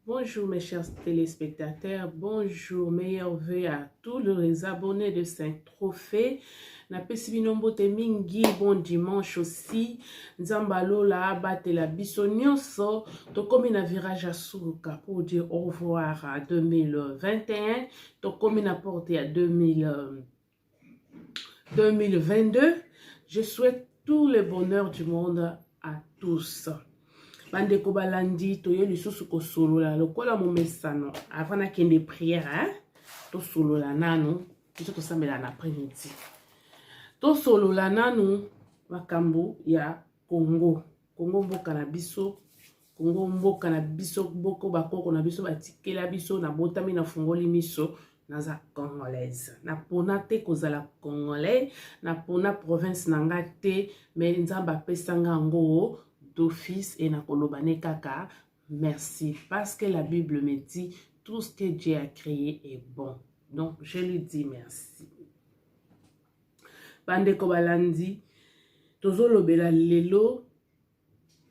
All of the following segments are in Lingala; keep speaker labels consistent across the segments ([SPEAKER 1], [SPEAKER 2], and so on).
[SPEAKER 1] Bonjour mes chers téléspectateurs, bonjour, meilleurs vœux à tous les abonnés de Saint-Trophée. Napesi bino mbote mingi, bon dimanche aussi. Nzambalo la abate la biso nyonso. Tokomi na virage à Suruka pour dire au revoir à 2021. Tokomi na porte à 2022. Je souhaite tout le bonheur du monde à tous. Bandeko balandi toye lisusu ko solola lokola momesano avant na kende prière to solola nanu biso to sambela na après-midi to solola nanu makambo ya Congo mboka na biso Congo mboka na biso boko bakoko na biso batikela biso na botami na fungoli miso naza congolaise na pona te kozala congolais na pona province nanga te mais nzamba pesanga ngo d'office et nakolobane kaka merci parce que la Bible me dit tout ce que Dieu a créé est bon, donc je lui dis merci. Bandeko balandi tozolobela lelo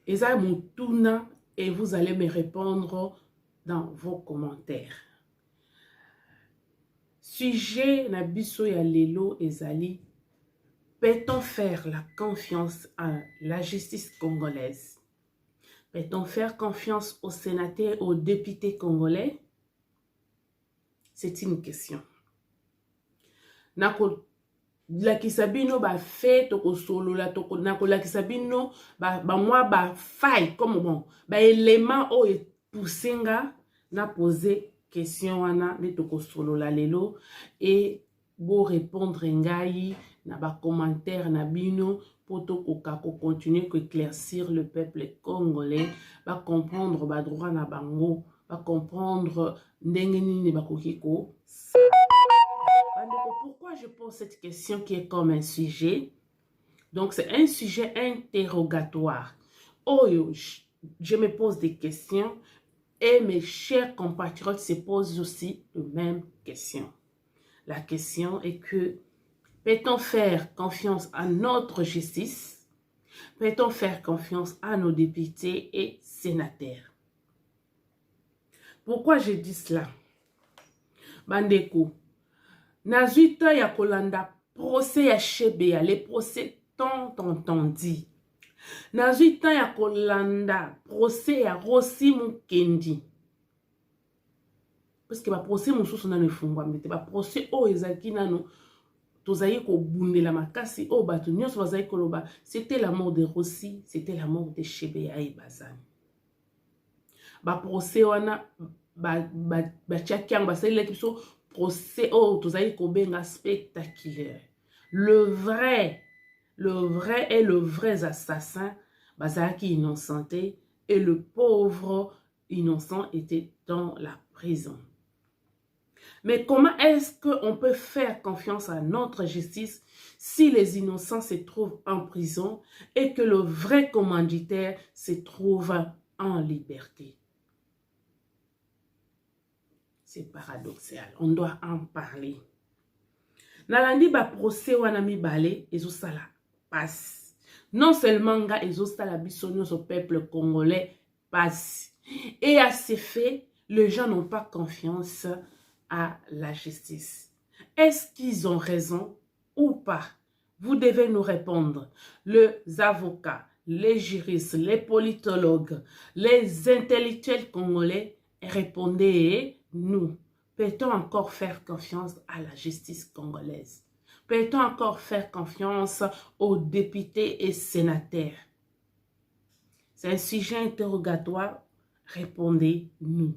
[SPEAKER 1] eza mutuna et vous allez me répondre dans vos commentaires. Sujet na biso ya lelo ezali: peut-on faire la confiance à la justice congolaise? Peut-on faire confiance aux sénateurs et aux députés congolais? C'est une question. Nako lakisa bino ba fait toko solola toko nako lakisa bino ba moi ba faille comme bon ba élément o poussinga na poser question wana ne toko solola lelo et bo répondre ngai na ba commentaire na bino pour continuer à éclaircir le peuple congolais, va comprendre ba droit na bango, va comprendre ndenge ba kokiko. Pourquoi je pose cette question qui est comme un sujet? Donc c'est un sujet interrogatoire. Oh, je me pose des questions et mes chers compatriotes se posent aussi les mêmes questions. La question est que peut-on faire confiance à notre justice? Peut-on faire confiance à nos députés et sénateurs? Pourquoi je dis cela? Bandeko, nazuita ya kolanda procès ya Chebea, les procès tant entendu. Nazuita ya kolanda procès ya Rossi Mukendi. Parce que ba procès mosusu na nefungwa mbete, ba procès o ezaki nano tozayi ko bundela makasi o bato nyonso bazayi koloba c'était la mort de Rossi, c'était la mort de Chebea et Bazani. Ba procès wana ba tchakiang ba sele kiso procès o tozayi ko benga spectaculaire. Le vrai et le vrai assassin bazaki innocenté et le pauvre innocent était dans la prison. Mais comment est-ce qu'on peut faire confiance à notre justice si les innocents se trouvent en prison et que le vrai commanditaire se trouve en liberté? C'est paradoxal. On doit en parler. Nalandi ba procès wana mibale ezosala passe. Non seulement nga ezosala bisonyo au peuple congolais passe. Et à ces faits, les gens n'ont pas confiance à la justice. Est-ce qu'ils ont raison ou pas? Vous devez nous répondre. Les avocats, les juristes, les politologues, les intellectuels congolais, répondez-nous. Peut-on encore faire confiance à la justice congolaise? Peut-on encore faire confiance aux députés et sénateurs? C'est un sujet interrogatoire. Répondez-nous.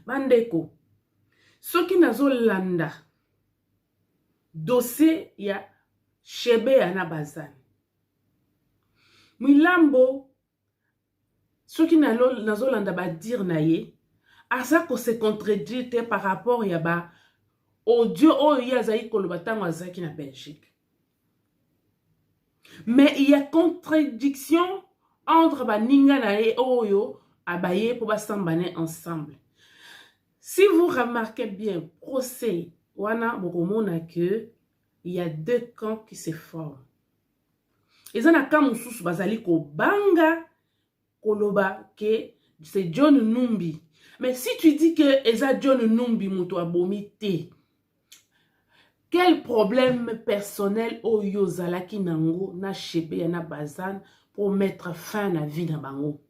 [SPEAKER 1] Bandeko, soki nazolanda dossier ya Chebea na Bazani. Milambo soki nazolanda ba dire na ye asa ko se contredire par rapport ya ba audio oyo yazayi koloba tango azaki na Belgique. Mais il y a contradiction entre ba ninga na ye oyo abaye pour ba sambane ensemble. Si vous remarquez bien, procès, wana bokomona que il y a deux camps qui se forment. Et ça na kamususu bazali ko banga koloba ke c'est John Numbi. Mais si tu dis que Eza John Numbi muto abomité, quel problème personnel oyo zalaki nango na chebe na bazan pour mettre fin à la vie na bango?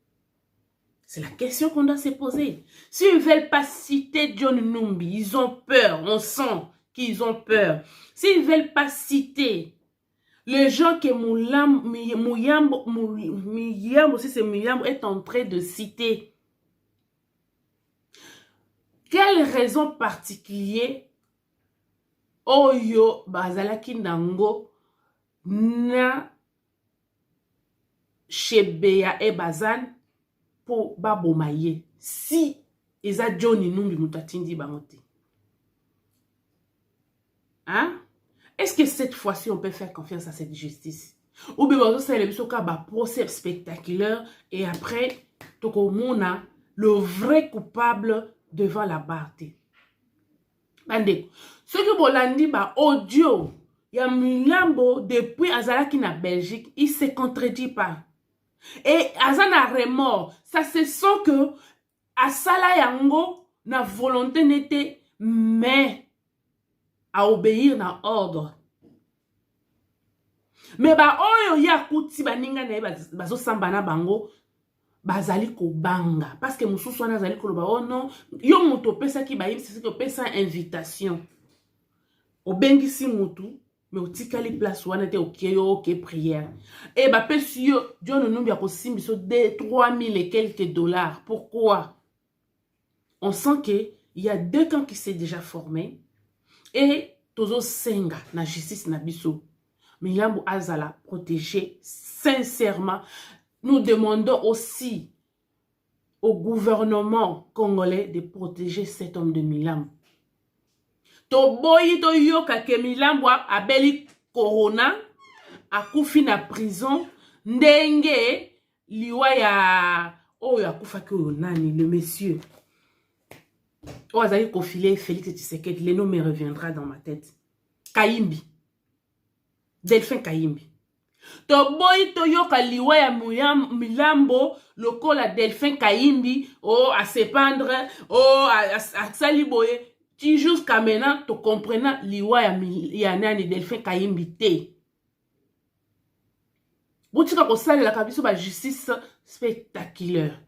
[SPEAKER 1] C'est la question qu'on doit se poser. S'ils ne veulent pas citer John Numbi, ils ont peur, on sent qu'ils ont peur. S'ils ne veulent pas citer les gens que Muyambo, si c'est Muyambo, est en train de citer, quelle raison particulière oyo bazalaki nango na Chebeya et Bazan pour babomaye si eza Johnny Numbi mutatindi bangote? Hein? Est-ce que cette fois-ci on peut faire confiance à cette justice? Ou bien c'est le procès spectaculaire et après tokomona le vrai coupable devant la barre. Bande, ce que bolandi ba audio ya Muyambo depuis azalaki na Belgique, il se contredit pas. Et azana remords, ça se sent que asala yango na volonté n'était mais à obéir na ordre. Mais ba oyo ya kuti baninga na bazo samba na bango bazali ko banga parce que mususu wana azali ko loba oh non yo muto pesa ki ba c'est que pesa invitation obengisi mutu mais otikali place wana te okeyo ke prière et ba pesi yo John Numbi akosimbi so de 3000 et quelques dollars. Pourquoi? On sent que il y a deux camps qui s'est déjà formé et tozo senga na justice na biso Muyambo azala protégé sincèrement. Nous demandons aussi au gouvernement congolais de protéger cet homme de Muyambo. Toboyi to yoka ke Muyambo abeli corona akufi na prison ndenge liwa ya oyo akufaki oyo nani le monsieur Oazali Kofile Félix Tshisekedi, le nom me reviendra dans ma tête. Kayimbi. Delphin Kayimbi. Toboyi toyoka liwa ya Muyambo lokola Delphin Kayimbi à se pendre à saliboye. Tu jusqu'à maintenant tu comprenant liwa ya nani Delphin Kayimbi te. Boutika ko sali la kabiso ba justice spectaculaire.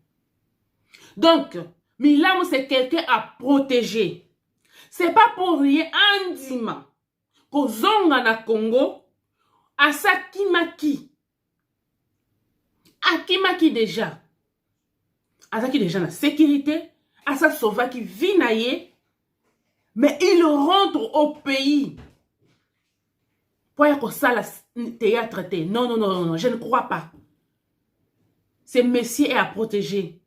[SPEAKER 1] Donc Muyambo, c'est quelqu'un à protéger. C'est pas pour rien indiment qu'au Zonga na Congo, à sa Kimaki. À Kimaki déjà. À sa qui déjà la sécurité. À sa sauva qui vit naïe. Mais il rentre au pays. Pour y avoir ça, la théâtre. Non, non, non, non, je ne crois pas. Ce monsieur est à protéger.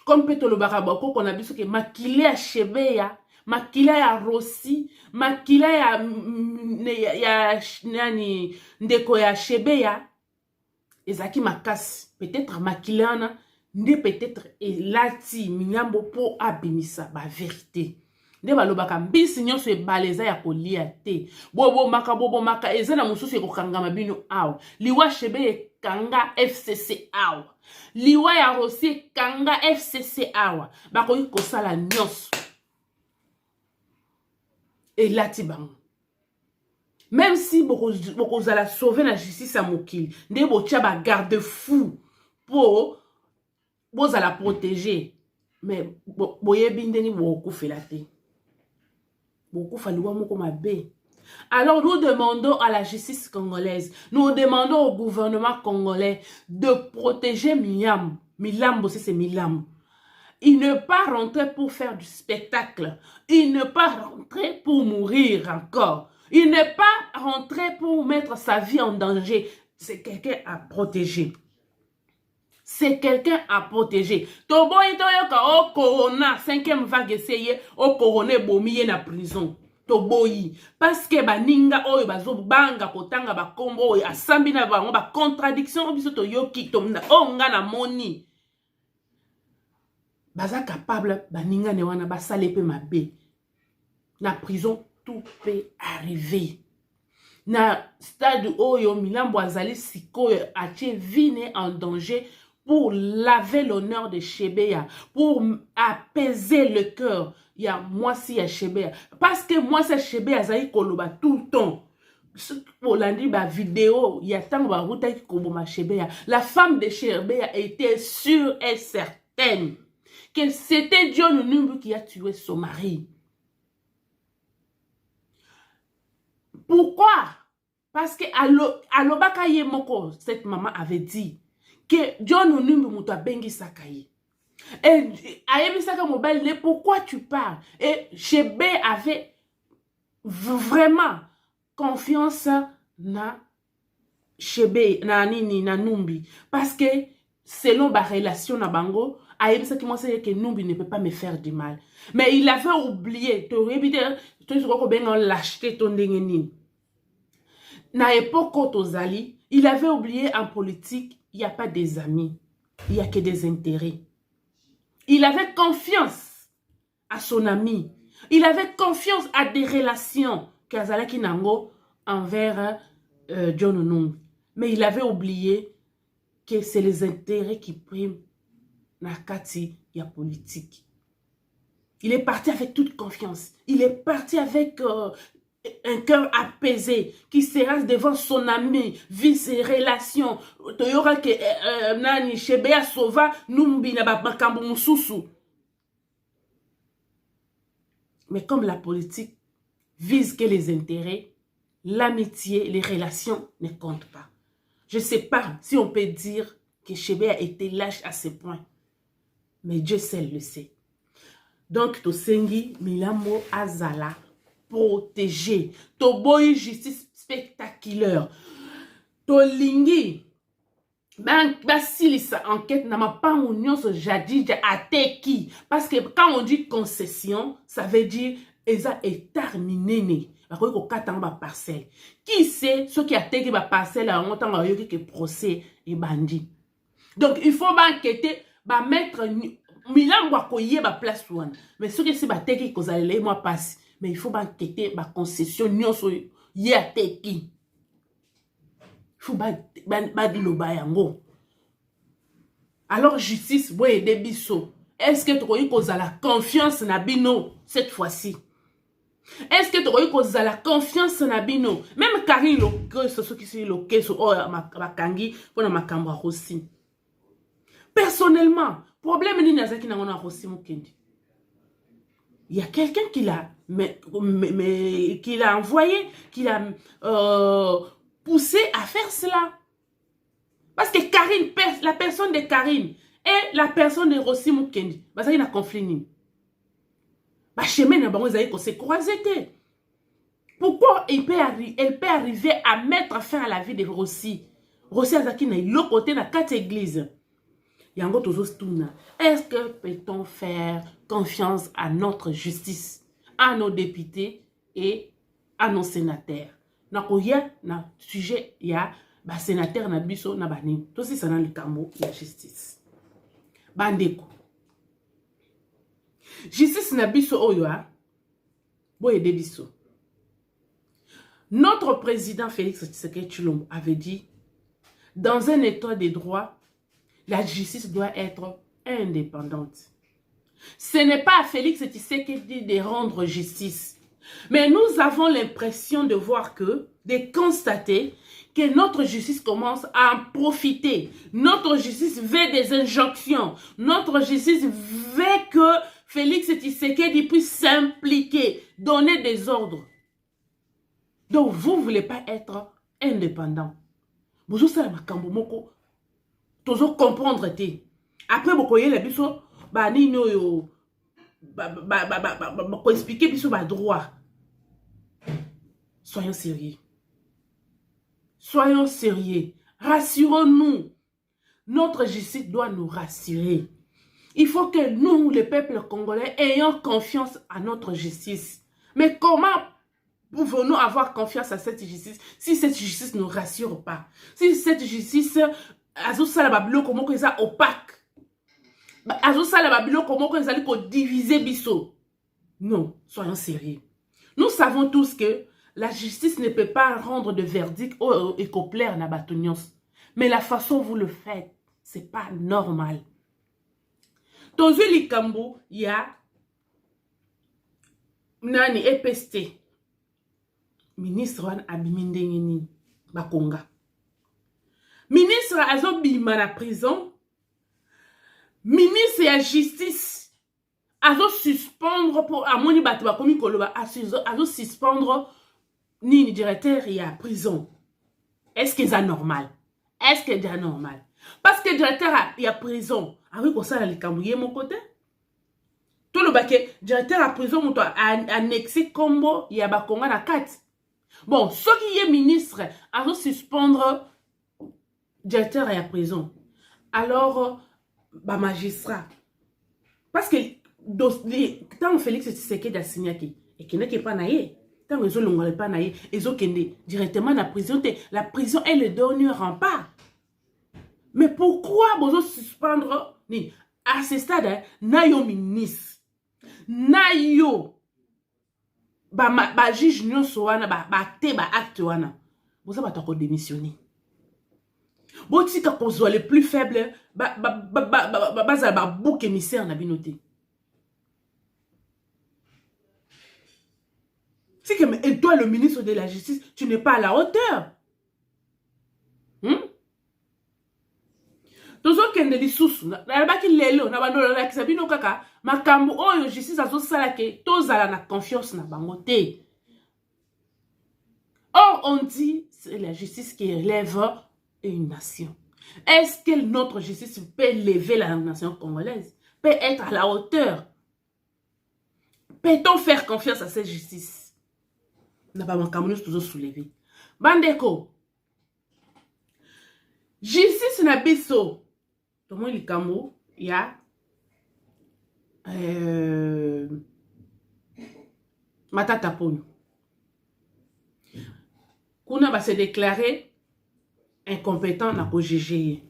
[SPEAKER 1] Comme Petolo Baraboko, qu'on a vu ce que Makile à Chebeya, Makile à Rossi, Makile à Ndeko ya Chebeya, Ezaki Makas, peut-être Makilana, ne peut-être Elati, Muyambo pour abimisa, la vérité. Ne balobaka mbisi nyonso ebaleza ya kolia te. Bobo maka ezana mususu ekokanga mabino aw. Liwa Chebe kanga FCC aw. Liwa ya Rossi kanga FCC awa. Bakoki kosala nyonso. Elati bango. Même si beaucoup la sauver la justice à mokili, nde botia ba garde-fou pour la protéger. Mais boyebi ndeni boku felate. Alors nous demandons à la justice congolaise, nous demandons au gouvernement congolais de protéger Muyambo, c'est Muyambo. Il ne pas rentrer pour faire du spectacle. Il ne pas rentrer pour mourir encore. Il ne pas rentrer pour mettre sa vie en danger. C'est quelqu'un à protéger. C'est quelqu'un à protéger. Tobo itoyoka o corona 5e vague essayé o corona bomiye na prison. Toboyi parce que baninga oyo bazo banga kotanga ba kombo oyo asambi na bango ba contradiction biso toyoki tomna onga na moni. Baza capable baninga ne wana basale pe mabe. Na prison tout peut arriver. Na stade oyo Muyambo azali sikoyo atie vine en danger. pour laver l'honneur de Chebea, pour apaiser le cœur. Il y a moi si ya Chebea. Parce que moi c'est Chebea zaï koloba tout le temps. Olandi ba vidéo, il y a tant ba ruta ki koboma Chebea. La femme de Chebea était sûre et certaine que c'était John Numbu qui a tué son mari. Pourquoi? Parce que à l'Obaka Yemoko, cette maman avait dit que John Numbu muta bengi sakaye. Et Ayemi Saka Mobile, pourquoi tu parles? Et Chebe avait vraiment confiance na Chebe, na Nini, na Numbi. Parce que selon ma relation na Bango, Ayemi Saka moi c'est que Numbi ne peut pas me faire du mal. Mais il avait oublié, tu as lâcheté ton dengenine. Na époque Otozali, il avait oublié en politique, il n'y a pas des amis, il n'y a que des intérêts. Il avait confiance à son ami. Il avait confiance à des relations Kazalaki Nango envers John Onung. Mais il avait oublié que c'est les intérêts qui priment na kati ya politique. Il est parti avec toute confiance. Il est parti avec un cœur apaisé qui sera devant son ami, vit ses relations. Toyora que nani Chebea Sova numbi na bakambo mususu. Mais comme la politique vise que les intérêts, l'amitié, les relations ne comptent pas. Je ne sais pas si on peut dire que Chebea était lâche à ce point. Mais Dieu seul le sait. Donc, Tosengi Milambo Azala protéger. Toboyi justice spectaculaire. Tolingi. Basilisa enquête n'a pas union ce jadis ateki. Parce que quand on dit concession, ça veut dire eza est terminé. Parce que katanga ba parcelle. Qui sait ce qui a teki ba parcelle en montant à yoki que procès et bandit. Donc il faut enquêter, ba mettre Milan wa koye ba place one. Mais ce que c'est ba teki ko zalele moi passe. Mais il faut enquêter ma concession nyonso ye ateki. Il faut dire le bayango. Alors justice boye de biso. Est-ce que tu as la confiance na bino cette fois-ci? Est-ce que tu as la confiance na bino? Même Karine que ce qui c'est le keso oh makangi pour na makamba aussi. Personnellement, problème ni nazaki na ngona aussi mukendi. Il y a quelqu'un qui l'a qui l'a envoyé, qui l'a poussé à faire cela. Parce que Karine, la personne de Karine et la personne de Rossi Mukendi, il y a un conflit. Le chemin se croiser. Pourquoi elle peut arriver à mettre fin à la vie de Rossi? Rossi Azaki na l'autre côté de 4 églises. Est-ce que peut-on faire confiance à notre justice, à nos députés et à nos sénateurs? Na sujet il y a sénateur na biso na bani. Tout ça dans le cambo la justice. Bandeko. Justice na biso oyoa. Boye de biso. Notre président Félix Tshisekedi Tshilombo avait dit, dans un état de droit, la justice doit être indépendante. Ce n'est pas à Félix Tshisekedi de rendre justice. Mais nous avons l'impression de voir de constater que notre justice commence à en profiter. Notre justice veut des injonctions. Notre justice veut que Félix Tshisekedi puisse s'impliquer, donner des ordres. Donc vous ne voulez pas être indépendant. Vous savez, toujours comprendre. Après, vous voyez les biso, expliquer biso droit. Soyons sérieux. Soyons sérieux. Rassurons-nous. Notre justice doit nous rassurer. Il faut que nous, le peuple congolais, ayons confiance à notre justice. Mais comment pouvons-nous avoir confiance à cette justice si cette justice ne nous rassure pas? Si cette justice est opaque. Diviser biso. Non, soyons sérieux. Nous savons tous que la justice ne peut pas rendre de verdict et plaire na batonios. Mais la façon dont vous le faites, C'est pas normal. Tozu likambo, il y a nani EPST. Ministre wan abiminde nini bakonga. Ministre azo bima na prison. Ministre ya justice azo suspendre pour amoni bato bakomi koloba azo suspendre ni directeur ya prison. Est-ce que c'est normal? Est-ce que c'est normal? Parce que directeur ya prison avec ça le camouiller mon côté. Tout le baquet directeur à prison mon toi annexé combo ya bakonga na 4. Bon, ce qui est ministre azo suspendre directeur ya prison. Alors ba magistrat parce que tant Félix Tshisekedi a signé et qui n'est pas naïe tant ils ont pas naïe ils ont directement la prison est le dernier rempart. Mais pourquoi vous suspendre ni à ce stade nayo ministre nayo ba juge nyonso wana ba acte wana vous avez pas démissionner. Botika kozwa les plus faibles ba bouc émissaire na binoté. C'est que et toi le ministre de la justice, tu n'es pas à la hauteur. Tozo kende li susu na baki lelo na bando la kisabino kaka makambo oyo justice azo sala ke tozala na confiance na bango te. Or on dit c'est la justice qui élève une nation. Est-ce que notre justice peut élever la nation congolaise? Peut être à la hauteur? Peut-on faire confiance à cette justice? N'a pas mon cameroun toujours soulevé. Bandeko. Justice na biso. Tout le monde il Cameroun, il y a Matata Ponyo. Kuna va se déclarer incompétent na ko GGE.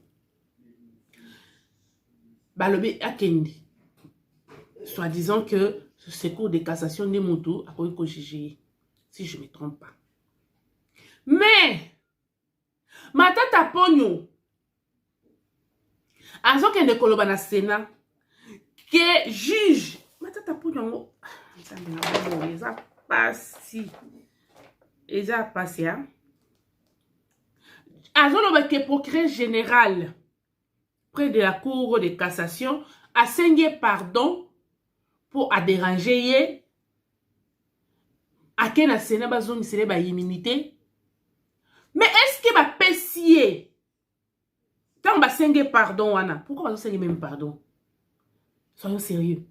[SPEAKER 1] Balobi akendi. Soit disant que ce secours de cassation de Moutou a ko GGE. Si je ne me trompe pas. Mais Matata Ponyo Azo kende koloba na Sénat que juge Matata Ponyo eza passé Azo loba que procureur général près de la cour de cassation a signé pardon pour a déranger à quel Sénat bazongi sele ba immunité. Mais est-ce que ba pesier tant ba senge pardon wana, pourquoi ba senge même pardon? Soyons sérieux.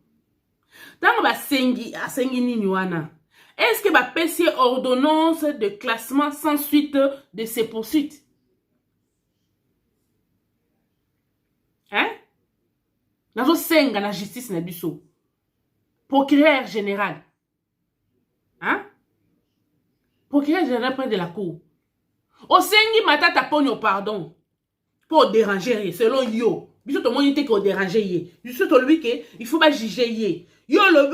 [SPEAKER 1] Tant ba sengi a sengi nini wana, est-ce que ba pesier ordonnance de classement sans suite de ces poursuites? Hein? Nazo senga na justice na biso. Procureur général. Hein? Procureur général près de la cour. O sengi Matata Ponyo pardon. Pour déranger, selon yo. Biso to monite ko déranger ye. Biso to lui que il faut pas juger ye. Yo le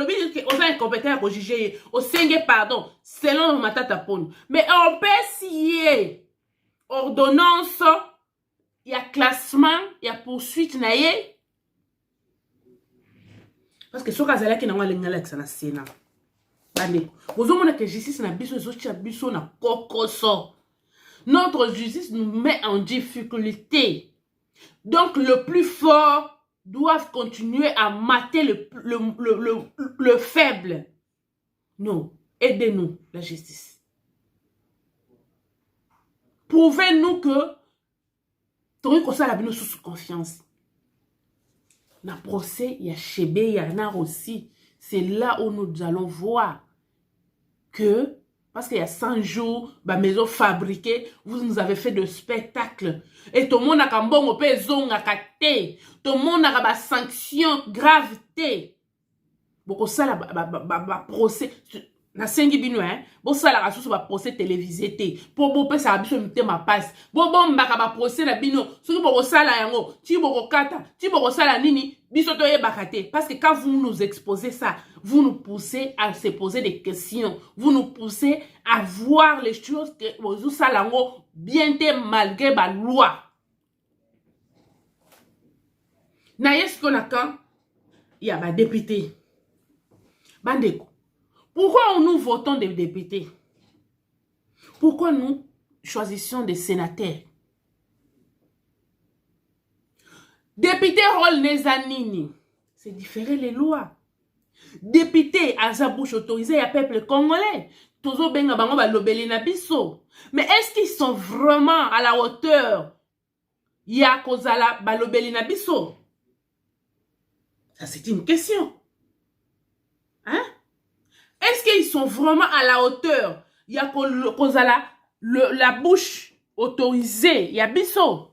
[SPEAKER 1] bi que on est incompétent pour juger ye. O senge pardon, selon Matata Ponyo. Mais on peut signer ordonnance, il y a classement, il y a poursuite na ye. Parce que soka zala ki na ngala ngala na Sénat. Bande. Vous avez que justice na biso zocha biso na kokoso. Notre justice nous met en difficulté. Donc, le plus fort doit continuer à mater le faible. Non, aidez-nous, la justice. Prouvez-nous que tu as ça la sous confiance. Dans le procès, il y a Chebe, il y en a aussi. C'est là où nous allons voir que parce qu'il y a 100 jours, ma maison fabriquée, vous nous avez fait de spectacles. Et tout le monde a un bon pézon à caté. Tout le monde a une sanction gravité. Beaucoup ça la procès na sengi bino bo ça la rassou ba procès télévisé té. Pour bo pesa biso mité ma passe. Bo mbaka ba procès na bino, soki bo ça la yango, ti bo kata, ti bo ça la nini, biso to yebaka té parce que quand vous nous exposez ça, vous nous poussez à se poser des questions. Vous nous poussez à voir les choses que vous salango bien malgré la loi. Na yes qu'on a quand il y a des députés. Bandeko. Pourquoi nous votons des députés? Pourquoi nous choisissons des sénateurs? Député rôle Nezanini. C'est différent les lois. Député à sa bouche autorisée à peuple congolais. Tozo benga bango ba lobeli na biso. Mais est-ce qu'ils sont vraiment à la hauteur? Ya kozala ba lobeli na biso. Ça c'est une question. Hein? Est-ce qu'ils sont vraiment à la hauteur? Ya kozala la bouche autorisée ya biso.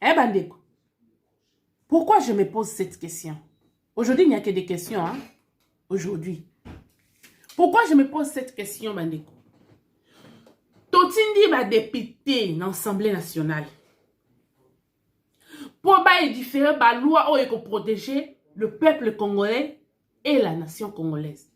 [SPEAKER 1] Eh bandeko. Pourquoi je me pose cette question? Aujourd'hui, il n'y a que des questions. Hein? Aujourd'hui. Pourquoi je me pose cette question, bandeko? Totindi va député dans l'Assemblée nationale. Pour différer la loi pour protéger le peuple congolais et la nation congolaise.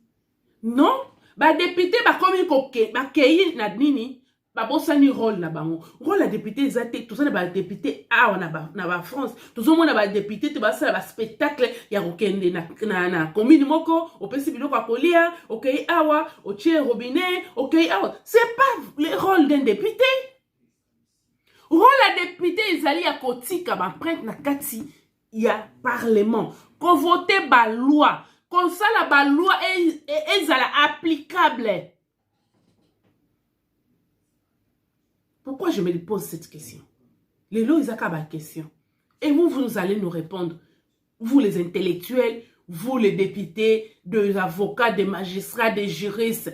[SPEAKER 1] Non, ba député ba comme koke, ba keyi na nini, ba bosani rôle na bango. Rôle la député ezate, tout ça ba député a na ba France. Tout ça mona ba député te ba sala ba spectacle ya kokende na commune moko, au pesi biloko akolia, okay awa, au tie robinet, okay awa. C'est pas le rôle d'un député. Rôle la député ezali ya kotika ba prêtre na kati ya parlement. Ko voter ba loi. Comme ça, la loi est applicable. Pourquoi je me pose cette question? Les lois, ils ont une question. Et vous allez nous répondre. Vous, les intellectuels, vous, les députés, des avocats, des magistrats, des juristes.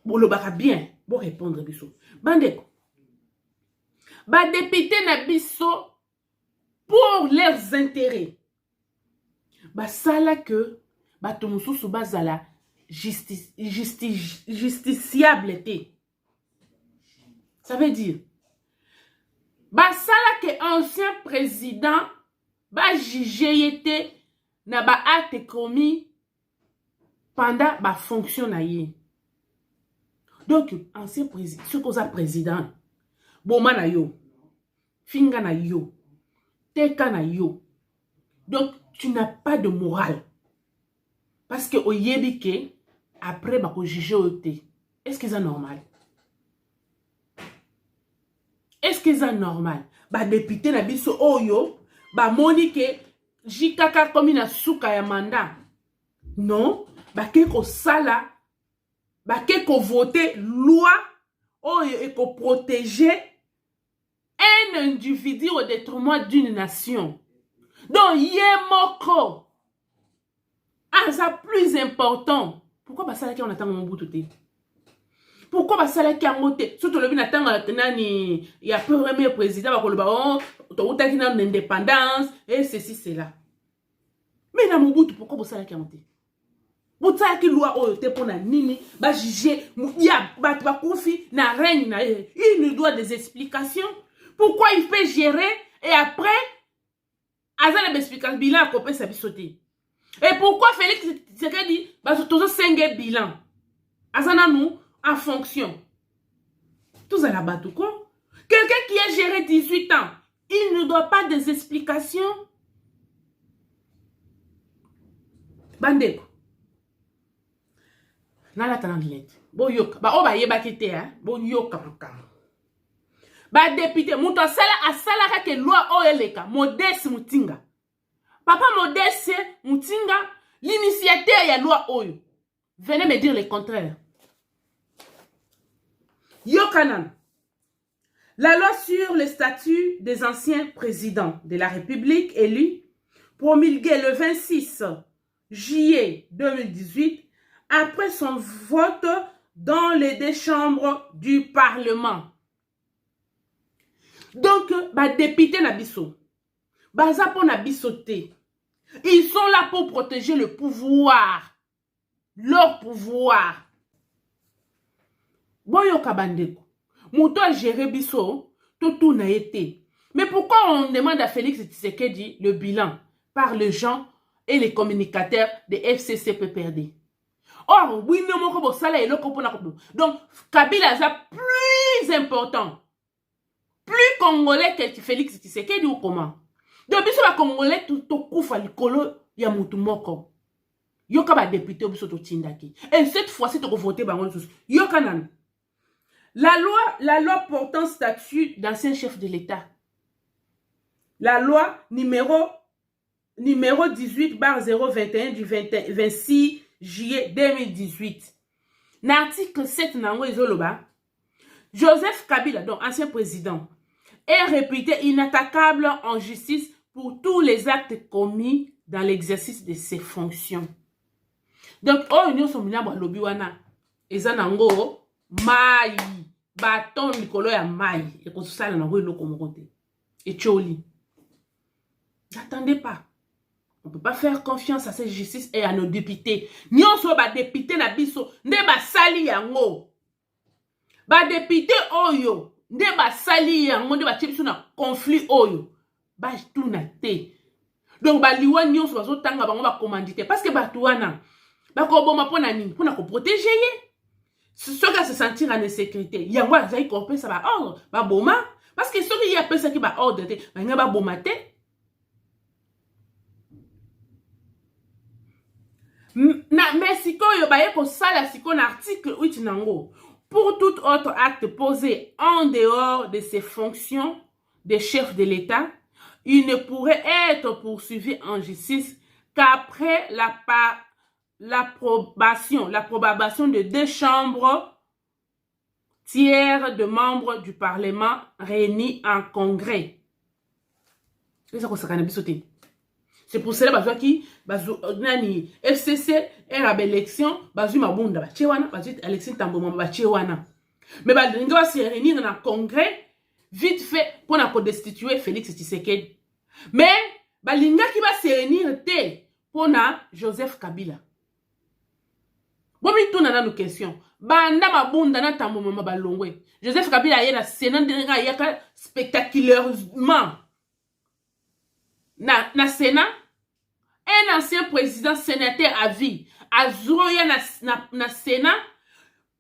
[SPEAKER 1] Vous le barrez bien. Vous répondre, biso. Bandeko. Ba député na biso pour leurs intérêts. Ba sala que bato mususu bazala justiciable. Ça veut dire basala que ancien président ba jugé na ba acte commis pendant ba fonction na ye. Donc ancien président, ce qu'on président boma na yo, finga na yo, teka na yo. Donc tu n'as pas de morale. Parce que au yebike après ba ko juger oté. Est-ce que c'est normal? Est-ce que c'est normal? Ba député na biso oyo ba moni ke jikaka komi na suka ya mandat. Non, ba ke ko sala, ba ke ko voter loi oyo et ko protéger un individu au détriment d'une nation. Donc yemoko. Ah, c'est plus important. Pourquoi pas ça qui on attend mon bout tout? Pourquoi pas ça qui a monté? Surtout le bin attend nani, il y a peu premier président va le baron, tout qui n'a indépendance et ceci c'est là. Mais dans mon bout pourquoi pas ça qui a monté? Pour ça qui loi oh te pour na nini ba juger ya ba confi na règne na il nous doit des explications. Pourquoi il fait gérer et après azana l'explication bilan qu'on peut s'abisoter. Et pourquoi Félix Tshisekedi va se toujours 5 bilan? Azana nous en fonction. Tous à la bateau quoi? Quelqu'un qui a géré 18 ans, il ne doit pas des explications. Bandeko. Nala tanandilete. Bo yoka. Ba oba yeba kite hein. Bo yoka makam. Ba député. Mouto asala ke loi oyeleka. Modeste Mutinga. Papa Modeste Mutinga, l'initiateur ya loi oyo. Venez me dire le contraire. Yokanan. La loi sur le statut des anciens présidents de la République élus, promulguée le 26 juillet 2018, après son vote dans les 2 chambres du Parlement. Donc, ba député na biso. Baza pour na bisoté. Ils sont là pour protéger le pouvoir. Leur pouvoir. Boyo kabandeko. Mouto a géré biso. Tout n'a été. Mais pourquoi on demande à Félix Tshisekedi le bilan par les gens et les communicateurs de FCC-PPRD? Or, oui, non, mon sala et le donc, Kabila est plus important. Plus congolais que Félix Tshisekedi ou comment? Donc biso ba congolais to kufa likolo ya mutu moko. Yoka ba député biso to tindaki. Et cette fois-ci to voter bango tous. Yoka nan. La loi portant statut d'ancien chef de l'État. La loi numéro 18/021 du 26 juillet 2018. L'article 7 nango izoloba. Joseph Kabila, donc ancien président, est réputé inattaquable en justice pour tous les actes commis dans l'exercice de ses fonctions. Donc, oh, nous sommes là, lobby wana, eza nango, mai, bâton, likolo ya mai, et qu'on se sale nango, eloko mokote, et tcholi. N'attendez pas. On ne peut pas faire confiance à cette justice et à nos députés. Nous sommes des députés, na biso, ne ba sali yango. Ba député oyo, ne ba sali yango, ne ba tibiso na conflit oyo. Ba tout na te. Donc ba liwa nyonso bazo tanga bango ba commandité parce que ba tuana ba ko boma pona nini pona ko protéger ye. Ceux qui se sentir en sécurité, yango azai ko pesa ba ordre, ba boma parce que ceux qui y a pesa ki ba ordre te, ba nga ba boma te. Mais si yo ba ye ko sala si kon article 8 nango. Pour tout autre acte posé en dehors de ses fonctions de chef de l'État, il ne pourrait être poursuivi en justice qu'après l'approbation de 2 chambres tiers de membres du Parlement réunis en congrès. C'est pour cela que FCC est la élection, mabunda ba chewana, élection tamboma ba chewana. Mais va se réunir dans un congrès vite fait pour destituer Félix Tshisekedi. Mais balinga qui va se réunir pour Joseph Kabila. Bobi tuna na nos questions. Banda mabunda na tamboma ba longwe. Joseph Kabila est na Sénat de spectaculairement. Na Sénat, un ancien président sénateur à vie, à Zouroya na Sénat,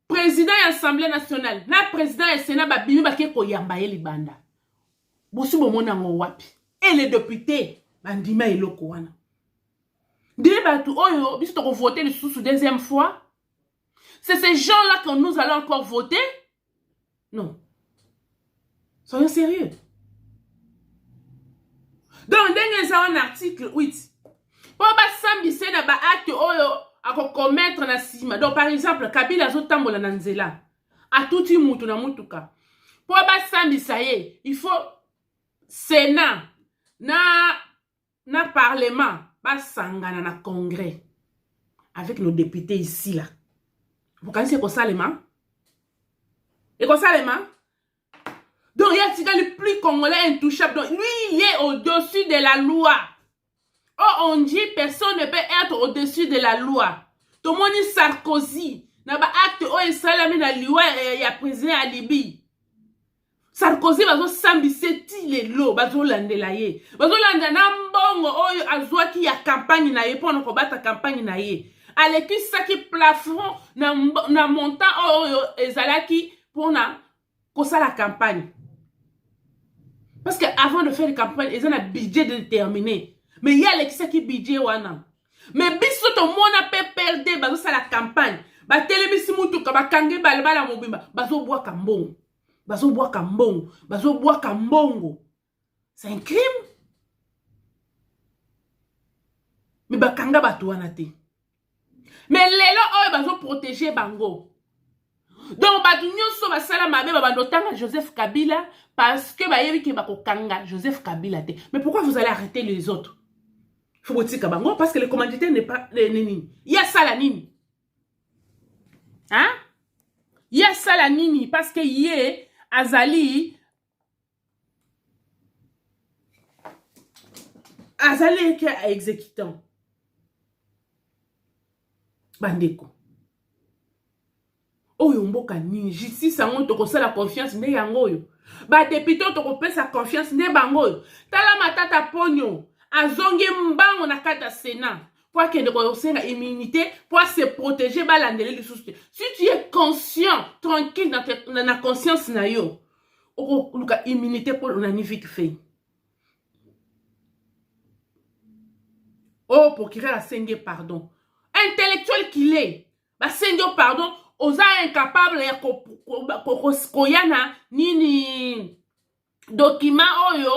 [SPEAKER 1] président de l'Assemblée nationale, na président du Sénat, babimi bake koyamba ye libanda. Bosu bomona ngo wapi. Et les députés, bandima eloko wana. Dire batu oyo, biso toko voter le sous deuxième fois. C'est ces gens-là que nous allons encore voter? Non. Soyons sérieux. Donc, dans un article 8, pour s'ambisser na ba acte oyo à commettre na sima. Donc, par exemple, Kabila zotambola na nzela. A touti mutu na mutuka. Pour s'ambisser, il faut Sénat, na Parlement, sangana na Congrès. Avec nos députés ici, là. Vous connaissez quoi ça, les mains? Et quoi ça, les mains? Donc, il y a le plus congolais intouchable. Donc, lui, il est au-dessus de la loi. Oh, on dit, personne ne peut être au-dessus de la loi. Tout le monde dit Sarkozy. N'a pas acte, oh, il salami na liwa, il y a président à Libye. Sarkozy, bazo sambise ti les lots, bazo landela ye. Bazo landela na mbongo, oh, azwa ki ya campagne na ye, pour ne combattre campagne na ye. Aleki saki plafond, na montant, oh, ezalaki, pour na, kosa la campagne. Parce qu'avant de faire une campagne, ils ont un budget déterminé. Mais il y a l'excès budget wana. Mais biso to mona peut perdre bazo sa la campagne. Ba telebisi mutu ka ba kange balbala mobimba. Bazo bois kambongo. Bazo bois kambongo. Bazo bois kambongo. C'est un crime. Mais ba kanga batu wana te. Mais lelo oyo bazo protéger bango. Donc, so basala mabe babandotanga Joseph Kabila parce que bayebi ke bakokanga Joseph Kabila te. Mais pourquoi vous allez arrêter les autres? Faut botika bango parce que le commanditaire n'est pas nini. Il y a ça la nini. Hein? Il y a ça la nini parce que yé Azali qui est exécutant. Bandeko. Oyo mboka nini justice ango toko sala confiance ne yango yo ba député toko pesa confiance ne bango yo tala matata ponyo azongi mbango na kata Sénat pour que de senga immunité pour se protéger ba landele lisusu. Si tu es conscient tranquille dans ta conscience na yo oko luka immunité pour on a ni vite fait. Oh, procureur a sengé pardon. Intellectuel qu'il est. Ba sengé pardon. Oza incapable ya koyana nini document oyo.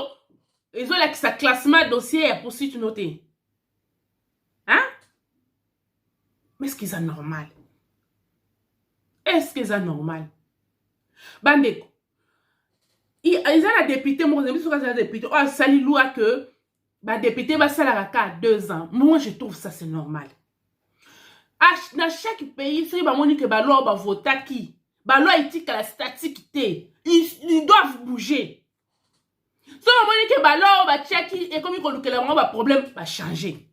[SPEAKER 1] Ils ont sa classement dossier pour poursuite noté. Hein? Mais est-ce qu'ils sont normal? Est-ce qu'ils sont normal? Bandeko. Ils ont la députée, moi, je me suis dit, député, oh, ça lui loi que, bah, député, bah, ça la à 2 ans. Moi, je trouve ça, c'est normal. Dans chaque pays, si bah, monique, bah, loi, bah, vota qui? Bah, loi, éthique, la statique, ils doivent bouger. Si bah, monique, bah, loi, bah, tchaki, et comme ils ont le bah, problème, bah, changer.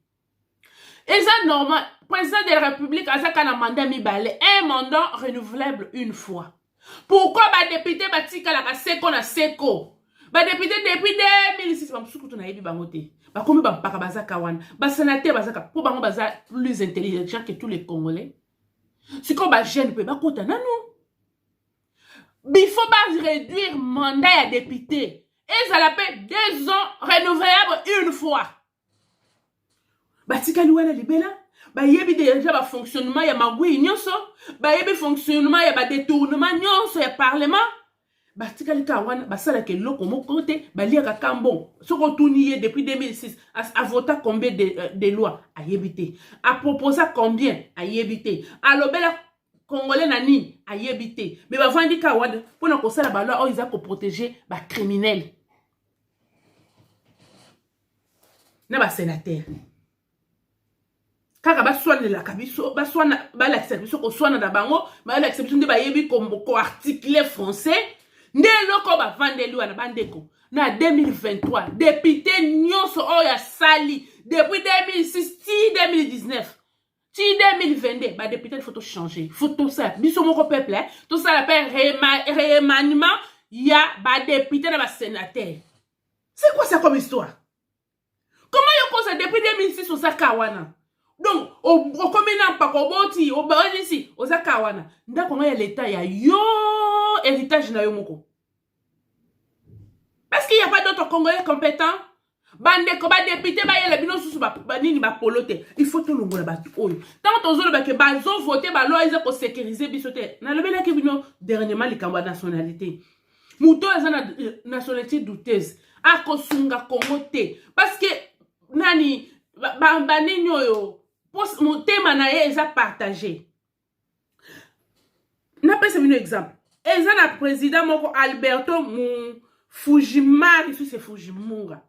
[SPEAKER 1] Et ça, normal. Président de la République, à ça, quand un mandat mis balai, un mandat renouvelable une fois. Pourquoi ba député ba tika la seko na seko? Ba député depuis 2006 ba msuku to na yebi bango te. Ba komi ba mpaka bazaka wana. Ba sénateur bazaka po bango baza plus intelligent que tous les Congolais. Si ko ba jeune pe ba kota nanu. Il faut pas réduire mandat à député. Et ça l'appelle 2 ans renouvelable une fois. Ba tika liwana libela. Ba yebi déjà ba fonctionnement ya magui nyonso, ba yebi fonctionnement ya ba détournement nyonso ya parlement. Ba tika lika wana ba sala ke loko moko te, ba liaka kambon. Soko tuniye depuis 2006 a voté combien de lois a yebité. A proposé combien a yebité. A lobela congolais nani a yebité. Mais ba vandi ka wana pona ko sala ba loi o iza ko protéger ba criminels. Na ba sénateur. Kaka baswana la kabiso baswana bala service ko swana da bango bala service nde ba yebi ko article français nde loko ba vandeli wana bandeko na 2023 député nyonso oya sali depuis 2006 ti 2019 ti 2022 ba député il faut tout changer, faut tout ça biso moko peuple tout ça l'appelle remaniement ya ba député na ba sénateur. C'est quoi ça comme histoire? Comment yo cause depuis 2006 au sakawana? Donc, au communant pas koboti, au barrage ici, au zakawana. Nda konga ya l'état ya yo héritage na yo moko. Parce qu'il n'y a pas d'autres Congolais compétents. Bande ko ba député ba yela bino susu ba nini ba polote. Il faut tout longola ba oyo. Tant tozo ba ke bazo voter ba loi ils ko sécuriser bisote. Na lobela ke bino dernièrement les kamba nationalité. Muto ezana nationalité douteuse. A kosunga Congo te. Parce que nani ba nini yo mon thème na ye a partagé. N'a pas un exemple. Eza na président moko Alberto Fujimori, ici c'est Fujimura.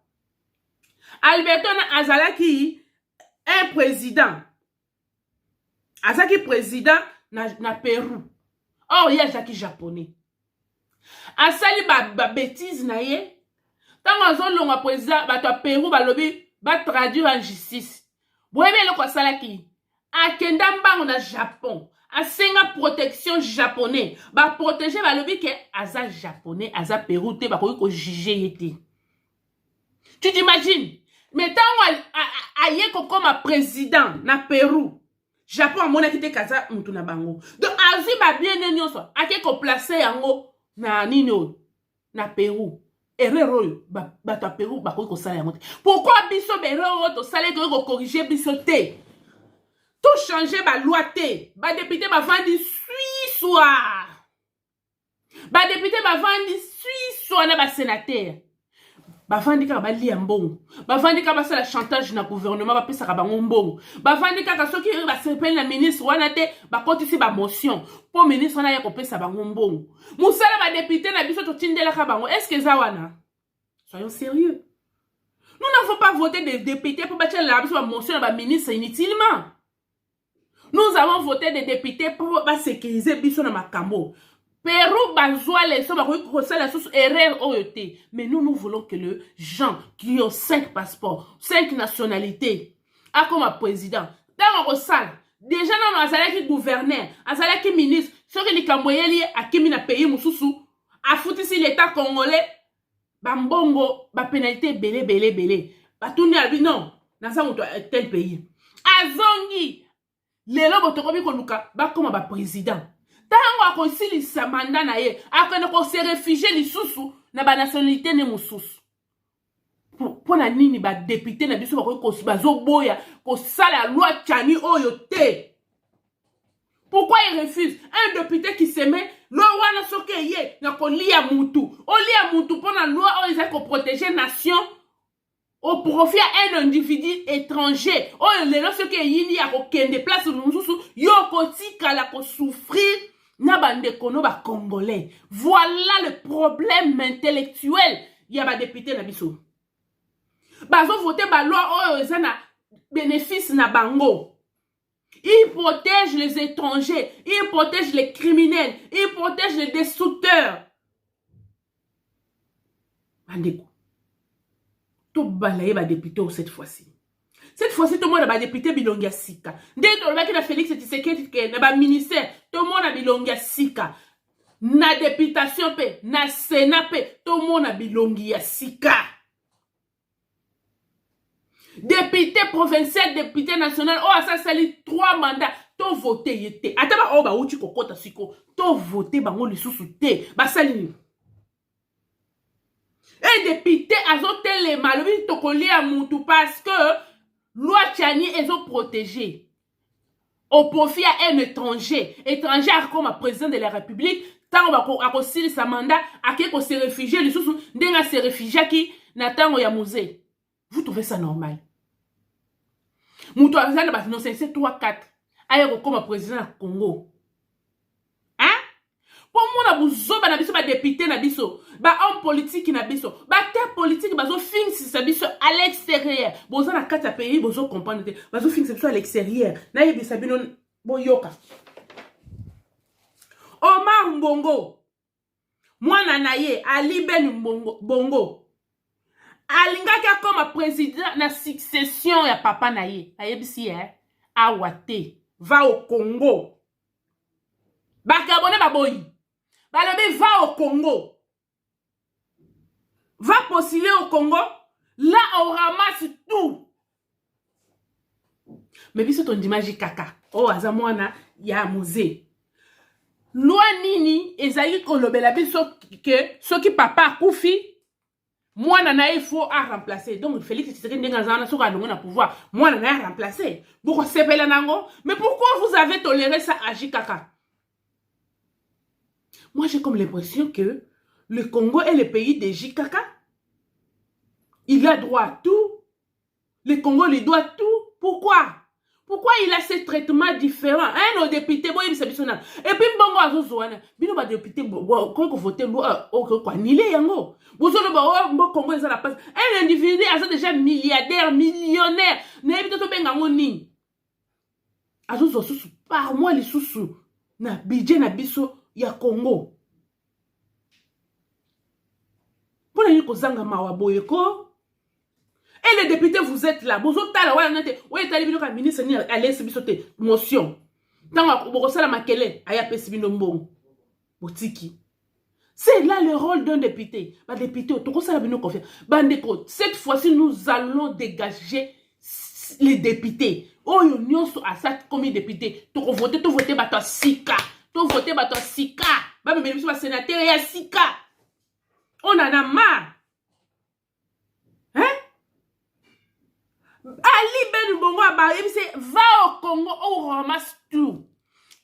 [SPEAKER 1] Alberto na azalaki un président. Azaki président na Pérou. Or il y a Jackie japonais. Asali ba bêtise na ye. Tant azolonga président ba to Pérou ba lobi ba traduire en justice. Boyebe loko salaki akenda mbango na Japon asenga protection japonais ba protéger ba lobi ke aza japonais aza Pérou te ba ko juger yete. Tu t'imagines? Mais tant aye ko comme président na Pérou Japon amona kite kaza mutu na bango. Donc azi ba bien nyonso ake ko placer yango na nino na Pérou. Erreur bato Pérou bakoki kosala yango te. Pourquoi biso berreur to sala ko corriger biso te? Tout changer ba loi te. Ba député ba vandi Suisse. Ba député ba vandi Suisse na ba sénateur. Ba vandi ka ba lia mbongo. Ba vandi ka ba sala chantage na gouvernement ba pesa ka bango mbongo. Ba vandi ka soki ba sepel na ministre wana te ba kotisi ba motion. Po ministre wana ya ko pesa bango mbongo. Musala ba député na biso to tindela ka bango. Est-ce que ça wana? Soyons sérieux. Nous n'avons pas voté des députés pour bâtir la motion de la ministre inutilement. Nous avons voté des députés pour sécuriser biso na makambo. Pérou bazwa les sommes la source erreur OET. Mais nous voulons que les gens qui ont 5 passeports, 5 nationalités, a comme président, dans le salle, déjà non azalaki gouverneur, azalaki ministre, ceux qui les camboyeli a kimi na pays mususu, a foutu si l'état congolais, bambongo, ba pénalité belé. Ba tourner à lui non, dans ça tel pays. Azongi, les lobos tokobi koluka, ba comme ba président. Tango akosili sa mandat na ye, akone ko se réfugier lisusu na ba nationalité ne mususu. Pour na nini ba député na biso ba ko bazo boya ko sala loi Tchani oyo te. Pourquoi il refuse? Un député qui se met loi wana soke ye na ko lia mutu. O lia mutu pour la loi oyo za ko protéger nation au profit à un individu étranger. Oyo lelo soke yini ya ko kende place mususu yo ko tika la ko souffrir na bande kono ba congolais. Voilà le problème intellectuel ya ba député na biso. Bazo voter ba loi oyo eza na bénéfice na bango. Il protège les étrangers, il protège les criminels, il protège les destructeurs. Bandeko, to balaye ba député cette fois-ci. Cette fois-ci, tout le monde a député bilongia sika. Dès que le Félix Tshisekedi na ba ministère, tout le monde a bilongia sika. Na députation pe, na sénat pe, tout le monde a bilongia sika. Député provincial, député national, oh ça sali 3 mandats, to voté yete. Ataba oh ba uchi kokota siko, to voté bango lisusu te, ba sali. Un député azote les malobi to koli a mutu parce que loi Tchani ezo protégé au profit à un étranger comme président de la République, tant on va sili sa mandat, à qui se réfugier lisusu, ndenga se réfugier qui natango ya musée. Vous trouvez ça normal? Moutou a besoin de c'est 3-4. Aïe, comme président du Congo. Hein? Pour moi, vous avez besoin de député, ba homme politique, ba terre politique, ba zo fin si ça biso à l'extérieur. Vous avez 4 pays, vous avez comprendre. Ba zo fin si à l'extérieur. Na yebi sabino boyoka. Omar Mbongo. Mwana naye, Ali Ben Bongo. Alingaki comme président na succession ya papa na ye. Ayebisi awate. Va au Congo. Bakabone baboyi. Balobi va au Congo. Va postuler au Congo. Là on ramasse tout. Mais biso ton dimaji kaka. Oh azamwana ya musée. Loi nini ezali kolobela biso que soki papa akufi. Moi, il faut à remplacer. Donc, Félix Tshisekedi Ndenga sur un pouvoir. Moi, il a remplacé. Mais pourquoi vous avez toléré ça à Jikaka? Moi, j'ai comme l'impression que le Congo est le pays de Jikaka. Il a droit à tout. Le Congo lui doit tout. Pourquoi? Pourquoi il a ce traitement différent? Un nos députés, bon, il s'est mis. Et puis, bon, azozoana. Bino ba député, bon, quand vous votez, quoi, nilé yango. Vous avez bon, Congo, ils ont la place. Un individu, il déjà milliardaire, millionnaire. N'a pas de bien ngoni. Azozo sous par mois les sous na budget na biso ya Congo. Pour les kozanga mawaboyeko. Et les députés, vous êtes là. Vous êtes là. Vous êtes là. Vous êtes là. Ministre, allez, c'est bisoté. Motion. Tant que vous êtes là, makele, ayapé, c'est binombo. Botiki. C'est là le rôle d'un député. Bah, député, cette fois-ci, nous allons dégager les députés. Oh, nous sommes à ça comme député. Tu votes, bah, Sika. Tu votes, bah, Sika. Bah, mais nous sommes sénateurs et à Sika. On en a marre. Hein? Ali Ben Bongo va au Congo, on ramasse tout.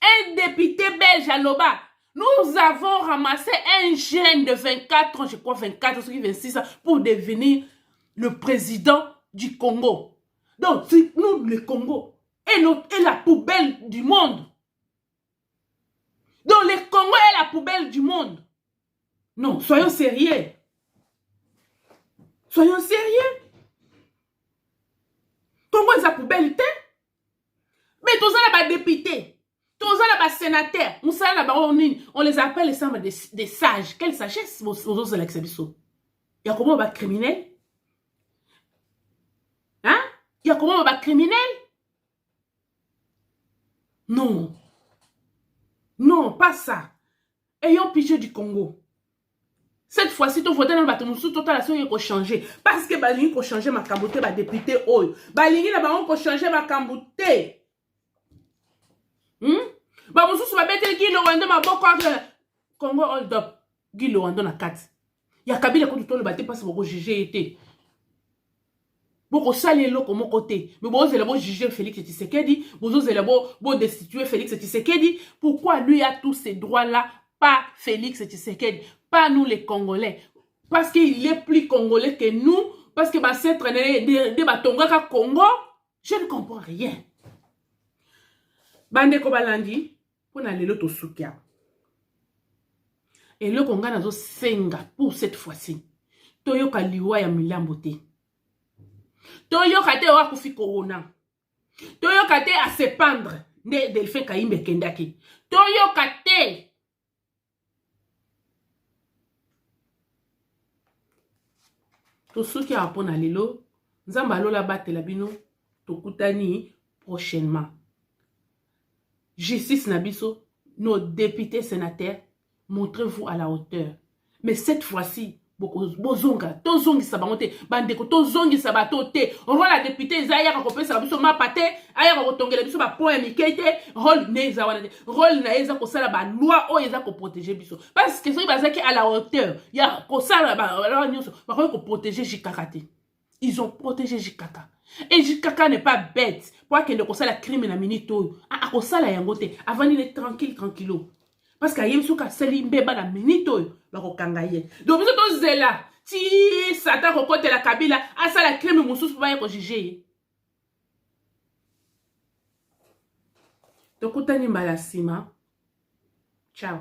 [SPEAKER 1] Un député belge à Loba, nous avons ramassé un jeune de 24 ans, je crois 24 ans, 26 ans, pour devenir le président du Congo. Donc, nous, le Congo, est la poubelle du monde. Donc, le Congo est la poubelle du monde. Non, soyons sérieux. Soyons sérieux. Congo est la poubelle, mais tous les députés, tous les sénateurs, on les appelle les femmes des sages. Quelle sagesse vous osez l'exhibition? Il y a comment on va criminel? Hein? Il y a comment on va criminel? Non. Non, pas ça. Ayons pitié du Congo. Cette fois-ci, tu votes dans le bâtiment, tout il faut changer. Parce que il faut changer ma camboute, ma député, oh. Il faut changer ma camboute. Bah, vous savez, mettre Guy Lorando, ma boko, Congo, hold up. Guy Lorando, na 4. Il y a Kabila, quand tu tournes le bâtiment, parce que vous jugez été. Boko salelo comme côté. Mais bon, c'est juger Félix Tshisekedi. Vous allez destituer Félix Tshisekedi. Pourquoi lui a tous ces droits-là? Pas Félix Tshisekedi. Pas nous les Congolais. Parce qu'il est plus Congolais que nous. Parce que ma sœur de Batongaka Congo. Je ne comprends rien. Bande Kobalandi. Pour aller l'autre soukia. Et le Congo nazo senga pour cette fois-ci. Toyoka liwa ya milambote. Toyoka te wa kufi corona. Toyoka te à se pendre. Ne Delphin Kaimbe Kendaki. Toyoka te. Tosuki apona lelo. Nzamba lola bate la bino. Tokutani prochainement. Justice Nabiso. Nos députés sénateurs. Montrez-vous à la hauteur. Mais cette fois-ci, bozonga, tozongi sabamote, bandeko, tozongi sabatote, rôle député, zaya kakopé sababiso ma pate, aya kakotongela biso ba point mikete, rôle neza wana, rôle na eza kosala ba loi o eza ko protéger biso. Parce que soki bazaki à la hauteur, ya kosala ba loi nyonso, ba ko protéger Jikaka te. Ils ont protégé Jikaka. Et Jikaka n'est pas bête. Pour qu'il ne kosala crime na minito, a kosala yango te, avant il est tranquillo. Parce que yem souka seli mbeba na minito bako kangaye. Donc biso to zela ti sata ko kote la Kabila asa la crime mususu ba ko juger. Tokutani mbala sima. Ciao.